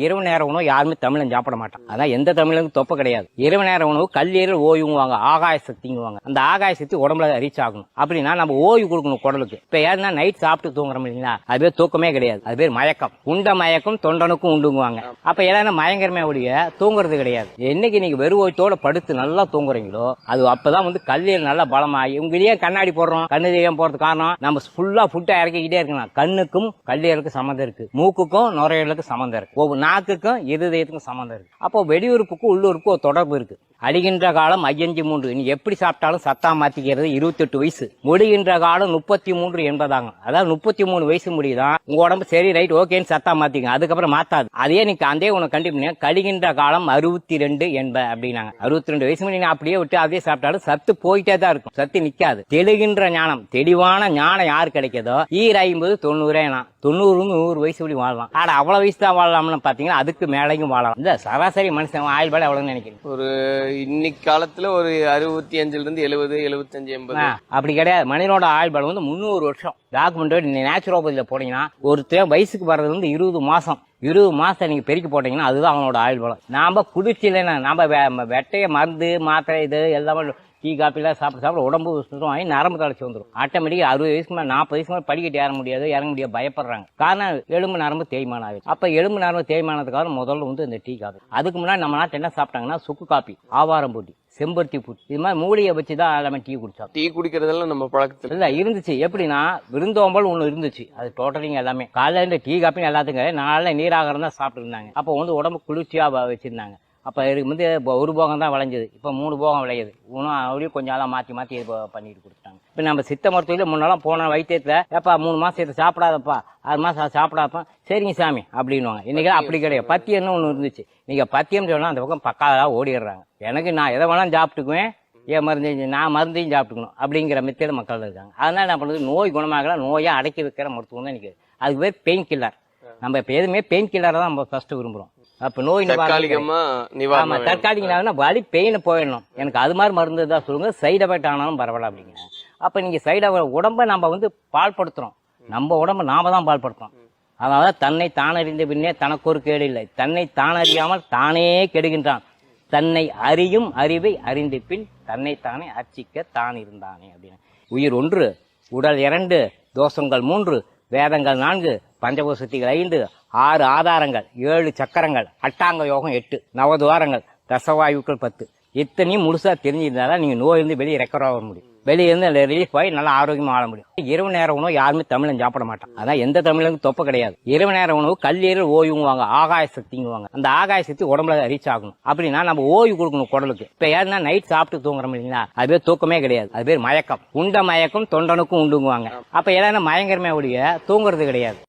இரவு நேர உணவு யாருமே தமிழன் சாப்பிட மாட்டான். அதான் எந்த தமிழனுக்கும் தொப்ப கிடையாது. இரவு நேர உணவு கல்லீரல் ஓய்வுவாங்க, ஆகாய சக்திங்குவாங்க. அந்த ஆகாய சக்தி உடம்புல ரீச் ஆகணும். அப்படின்னா நம்ம ஓய்வு கொடுக்கணும் குடலுக்கு. இப்ப யாருன்னா நைட் சாப்பிட்டு தூங்குறோம் இல்லைங்களா, அது பேர் தூக்கமே கிடையாது, அது பேர் மயக்கம். உண்ட மயக்கம் தொண்டனுக்கும் உண்டுங்குவாங்க. அப்ப எல்லாரும் மயங்கரமே ஒழிய தூங்குறது கிடையாது. என்னைக்கு நீங்க வெறும் ஓய்த்தோட படுத்து நல்லா தூங்குறீங்களோ அது அப்பதான் கல்லீரல் நல்லா பலமாகி. உங்களையே கண்ணாடி போடுறோம், கண்ணு தெரியாம போறது காரணம் நம்ம ஃபுல்லா ஃபுட்டை இறக்கிக்கிட்டே இருக்கணும். கண்ணுக்கும் கல்லீரலுக்கு சம்மந்தம் இருக்கு, மூக்குக்கும் நுரையீரலுக்கு சம்மந்தம் இருக்கு, ஒவ்வொரு நாக்குக்கும் இருதயத்துக்கும் சம்மந்தம் இருக்கு. அப்போ வெளியுறுப்புக்கும் உள்ளுறுப்புக்கும் ஒரு தொடர்பு இருக்கு. அடிகின்ற காலம் 53. நீ எப்படி சாப்பிட்டாலும் சத்தா மாத்திக்கிறது 28 வயசு. முடிகின்ற காலம் 33 என்பதாங்க. அதாவது 33 வயசு முடியுதான் உங்க உடம்பு சரி ரைட் ஓகேன்னு சத்தா மாத்திங்க, அதுக்கப்புறம் மாத்தாது. அதே நீ அதே உனக்கு கண்டிப்பா கழிகின்ற காலம் 62 என்ப அப்படின்னாங்க. 62 வயசு முடி அப்படியே விட்டு அதே சாப்பிட்டாலும் சத்து போயிட்டே தான் இருக்கும், சத்து நிக்காது. தெளிகின்ற ஞானம், தெளிவான ஞானம் யாரு கிடைக்கதோ 50 90 90 வயசு வழி வாழலாம். ஆனா அவ்வளவு வயசு தான் வாழலாம்னு பாத்தீங்கன்னா அதுக்கு மேலையும் வாழலாம். இந்த சராசரி மனுஷன் ஆயுள் பாடு எவ்வளவுன்னு நினைக்கிறேன்? ஒரு இன்னைக்கு காலத்துல ஒரு 65 இருந்து 70 75 80 அப்படி கிடையாது. மனிதனோட ஆயுள் பாடு 300 வருஷம். டாக்குமெண்ட் நேச்சுரோபதியில போனீங்கன்னா ஒருத்தர் வயசுக்கு வர்றது 20 மாசம். 20 மாசம் நீங்க பெருக்கி போட்டீங்கன்னா அதுதான் அவனோட ஆயுள் பலம். நாம குடிச்சில்லைன்னா நாம வெட்டைய மருந்து மாத்திரை இது எல்லாமே டீ காப்பிலாம் சாப்பிட உடம்பு சுத்தம் ஆகி நரம்பு தளர்ச்சி வந்துடும். ஆட்டோமேட்டிக்கா 60 வயசுக்கு மேலே 40 வயசுக்கு மேலே படிக்கட்டு ஏற முடியாது, இறங்க முடியாது, பயப்படுறாங்க. காரணம் எலும்பு நரம்பு தேய்மானம் ஆகுது. அப்ப எலும்பு நரம்பு தேய்மானத்துக்காக முதல்ல இந்த டீ காப்பி. அதுக்கு முன்னாடி நம்ம நாட்டு என்ன சாப்பிட்டாங்கன்னா சுக்கு காப்பி, ஆவாரம் பூட்டி, செம்பருத்தி பூட்டி, இது மாதிரி மூலிகை வச்சுதான் எல்லாமே டீ குடிச்சோம். டீ குடிக்கிறதெல்லாம் நம்ம பழக்கத்துல இல்ல இருந்துச்சு. எப்படின்னா விருந்தோம்பல் ஒண்ணு இருந்துச்சு, அது டோட்டலிங் எல்லாமே. காலையில இந்த டீ காப்பி எல்லாத்துக்கும் நாளில் நீராகாரம் தான் சாப்பிட்டு இருந்தாங்க. அப்போ உடம்பு குளிர்ச்சியா வச்சிருந்தாங்க. அப்ப இதுக்கு ஒரு போகம் தான் விளைஞ்சது, இப்ப 3 போகம் விளையுது. அப்படியே கொஞ்சம் எல்லாம் மாத்தி இது பண்ணிட்டு கொடுத்தாங்க. இப்ப நம்ம சித்த மருத்துவத்துல முன்னெல்லாம் போன வைத்தியத்துல ஏப்பா 3 மாசம் சாப்பிடாதப்பா, 6 மாசம் சாப்பிடாதப்பா, சரிங்க சாமி அப்படின்னுவாங்க. இன்னைக்கு அப்படி கிடையாது. பத்தியம்னு ஒண்ணு இருந்துச்சு. நீங்க பத்தியம் சொன்னா அந்த பக்கம் பக்காவா ஓடிடுறாங்க. எனக்கு நான் எதை வேணாலும் சாப்பிட்டுக்குவேன், ஏன் மருந்து நான் மருந்தையும் சாப்பிட்டுக்கணும் அப்படிங்கிற மெத்தேடு மக்கள் இருக்காங்க. அதனால என்ன பண்ணுறது, நோய் குணமாகல நோயா அடக்கி வைக்கிற மருத்துவம் தான் நினைக்கிறது. அதுக்கு பேர் பெயின் கில்லர். நம்ம இப்ப எதுவுமே பெயின் கில்லரை தான் நம்ம ஃபர்ஸ்ட் விரும்புறோம். அப்ப நோய் தற்காலிகமா வலி பெயின் போயிடணும், எனக்கு அது மாதிரி மருந்து தான் சொல்லுங்க, சைடு எஃபெக்ட் ஆனாலும் பரவாயில்ல அப்படிங்க. அப்ப நீங்க சைடு உடம்ப நம்ம பால்படுத்துறோம், நம்ம உடம்ப நாம தான் பால்படுத்துறோம். அதனால தன்னை தானறிந்த பின்னே தனக்கு ஒரு கேடு இல்லை, தன்னை தானறியாமல் தானே கெடுகின்றான், தன்னை அறியும் அறிவை அறிந்த பின் தன்னைத்தானே அர்ச்சிக்க தான் இருந்தானே அப்படின்னு. உயிர் 1, உடல் 2, தோஷங்கள் 3, வேதங்கள் 4, பஞ்சபூசக்திகள் 5, 6 ஆதாரங்கள், 7 சக்கரங்கள், அட்டாங்க யோகம் 8, நவதுவாரங்கள், தசவாயுக்கள் 10. இத்தனையும் முழுசா தெரிஞ்சிருந்தாதான் நீங்க நோயிலிருந்து வெளியே ரெக்கவர் ஆக முடியும். வெளியிருந்து ரிலீஃப் ஆகி நல்லா ஆரோக்கியமா வாழ முடியும். இரவு நேர உணவு யாருமே தமிழன் சாப்பிட மாட்டான். அதான் எந்த தமிழனுக்கும் தொப்ப கிடையாது. இரவு நேர உணவு கல்லீரல் ஓய்வுவாங்க, ஆகாய சக்திங்குவாங்க. அந்த ஆகாய சக்தி உடம்புல ரீச் ஆகணும். அப்படின்னா நம்ம ஓய்வு கொடுக்கணும் குடலுக்கு. இப்ப யாருன்னா நைட் சாப்பிட்டு தூங்குறோம் இல்லைங்களா, அது பேர் தூக்கமே கிடையாது, அது பேர் மயக்கம். உண்ட மயக்கம் தொண்டனுக்கும் உண்டுங்குவாங்க. அப்ப எல்லாரும் மயங்கரமே ஒழிய தூங்குறது கிடையாது.